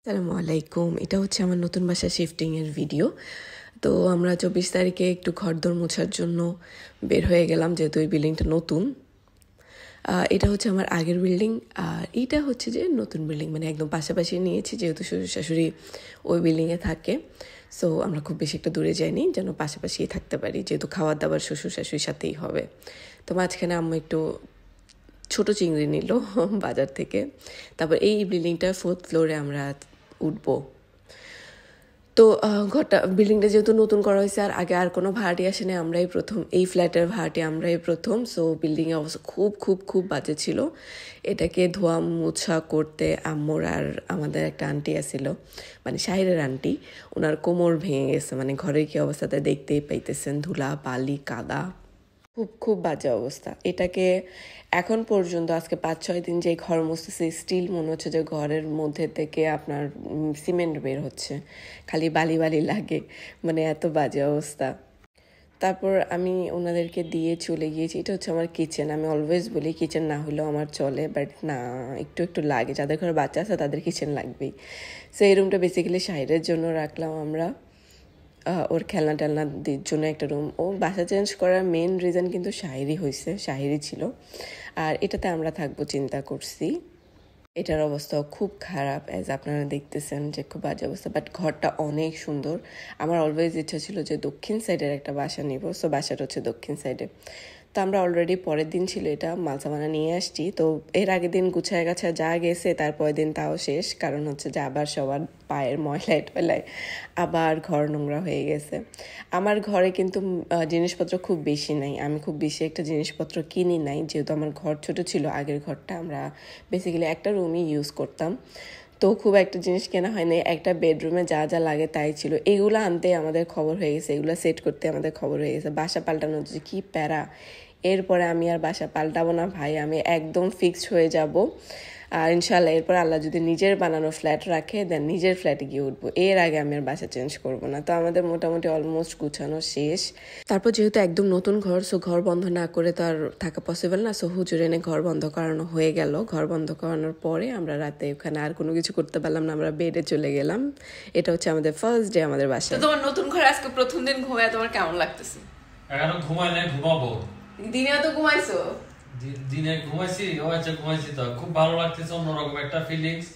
আসসালামু আলাইকুম। এটা হচ্ছে আমার নতুন বাসা শিফটিংয়ের ভিডিও। তো আমরা 24 তারিখে একটু ঘরদোর মোছার জন্য বের হয়ে গেলাম, যেহেতু এই বিল্ডিংটা নতুন। এটা হচ্ছে আমার আগের বিল্ডিং, আর এইটা হচ্ছে যে নতুন বিল্ডিং, মানে একদম পাশাপাশি নিয়েছি, যেহেতু শ্বশুর শাশুড়ি ওই বিল্ডিংয়ে থাকে। সো আমরা খুব বেশি একটা দূরে যাইনি, যেন পাশাপাশি থাকতে পারি, যেহেতু খাওয়ার দাবার শ্বশুর শাশুড়ির সাথেই হবে। তো মাঝখানে আম্মু একটু ছোট চিংড়ি নিল বাজার থেকে। তারপর এই বিল্ডিংটার 4th ফ্লোরে আমরা উঠবো। তো বিল্ডিংটা যেহেতু নতুন করা হয়েছে, আর আগে আর কোনো ভাড়াটি আসেনি, আমরাই প্রথম, এই ফ্ল্যাটের ভাড়াটি আমরাই প্রথম। সো বিল্ডিংয়ের অবস্থা খুব খুব খুব বাজে ছিল। এটাকে ধোয়া মোছা করতে আম্মুর আর আমাদের একটা আন্টি আসছিল, মানে শাহিরের আন্টি, ওনার কোমর ভেঙে গেছে। মানে ঘরের কি অবস্থাতে দেখতেই পাইতেছেন, ধুলা বালি কাদা, খুব খুব বাজে অবস্থা। এটাকে এখন পর্যন্ত আজকে 5-6 দিন যে ঘর মুছতেছে, স্টিল মনে হচ্ছে যে ঘরের মধ্যে থেকে আপনার সিমেন্ট বের হচ্ছে, খালি বালি বালি লাগে, মানে এত বাজে অবস্থা। তারপর আমি ওনাদেরকে দিয়ে চলে গিয়েছি। এটা হচ্ছে আমার কিচেন। আমি অলওয়েজ বলি কিচেন না হলেও আমার চলে, বাট না, একটু একটু লাগে। যাদের ঘরে বাচ্চা আছে তাদের কিচেন লাগবেই। সো এই রুমটা বেসিক্যালি শাহিরের জন্য রাখলাম আমরা, ওর খেলনা টেলনার জন্য একটা রুম। ও বাসা চেঞ্জ করার মেন রিজন কিন্তু শাহিরি ছিল, আর এটাতে আমরা থাকবো চিন্তা করছি। এটার অবস্থাও খুব খারাপ, অ্যাজ আপনারা দেখতেছেন যে খুব বাজে অবস্থা, বাট ঘরটা অনেক সুন্দর। আমার অলওয়েজ ইচ্ছা ছিল যে দক্ষিণ সাইডের একটা বাসা নিব, সো বাসাটা হচ্ছে দক্ষিণ সাইডে। তো আমরা অলরেডি পরের দিন ছিল এটা, মালসামানা নিয়ে আসছি। তো এর আগের দিন গুছায় গাছায় যা গেছে, তারপরের দিন তাও শেষ, কারণ হচ্ছে যে আবার সবার পায়ের ময়লায় টয়লায় আবার ঘর নোংরা হয়ে গেছে। আমার ঘরে কিন্তু জিনিসপত্র খুব বেশি নাই, আমি খুব বেশি একটা জিনিসপত্র কিনি নাই, যেহেতু আমার ঘর ছোট ছিল। আগের ঘরটা আমরা বেসিক্যালি একটা রুমই ইউজ করতাম, তো খুব একটা জিনিস কেনা হয়নি। একটা বেডরুমে যা যা লাগে তাই ছিল। এগুলো আনতে আমাদের খবর হয়ে গেছে, এগুলো সেট করতে আমাদের খবর হয়ে গেছে। বাসা পাল্টানো যে কি প্যারা! এরপরে আমি আর বাসা পাল্টাবো না ভাই, আমি একদম ফিক্সড হয়ে যাব। আর ইনশাল্লাহ এরপর আল্লাহ যদি নিজের বানানো ফ্ল্যাট রাখে, দেন নিজের ফ্ল্যাটে গিয়ে উঠবো। এর আগে আমি আর বাসা চেঞ্জ করব না। তো আমাদের মোটামুটি অলমোস্ট গুছানো শেষ। তারপর যেহেতু একদম নতুন ঘর, সো ঘর বন্ধ না করে তো আর থাকা পসিবল না। সো হুজুর এনে ঘর বন্ধ করানো হয়ে গেল। ঘর বন্ধ করানোর পরে আমরা রাতে ওখানে আর কোনো কিছু করতে পারলাম না, আমরা বেডে চলে গেলাম। এটা হচ্ছে আমাদের ফার্স্ট ডে আমাদের বাসায়। তো তোমার নতুন ঘরে আজকে প্রথম দিন ঘুমায় তোমার কেমন লাগতেছে? এখনো ঘুমাই নাই, ঘুমাবো। দিনে তো ঘুমাইছো? দিনে ঘুমাইছি, ঘুমাইছি তো খুব ভালো লাগতেছে, অন্যরকম একটা ফিলিংস,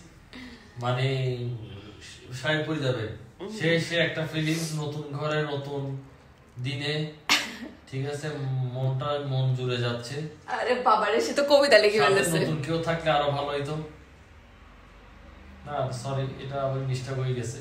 মানে সাই পড়ে যাবে সে একটা ফিলিংস, নতুন ঘরে নতুন দিনে। ঠিক আছে, মন জুড়ে যাচ্ছে। আরে বাবারে, সে তো কবিতা লিখে ফেলেছে। নতুন কেউ থাকলে আরো ভালো হইতো। না সরি, এটা আবার মিস্টেক হয়ে গেছে।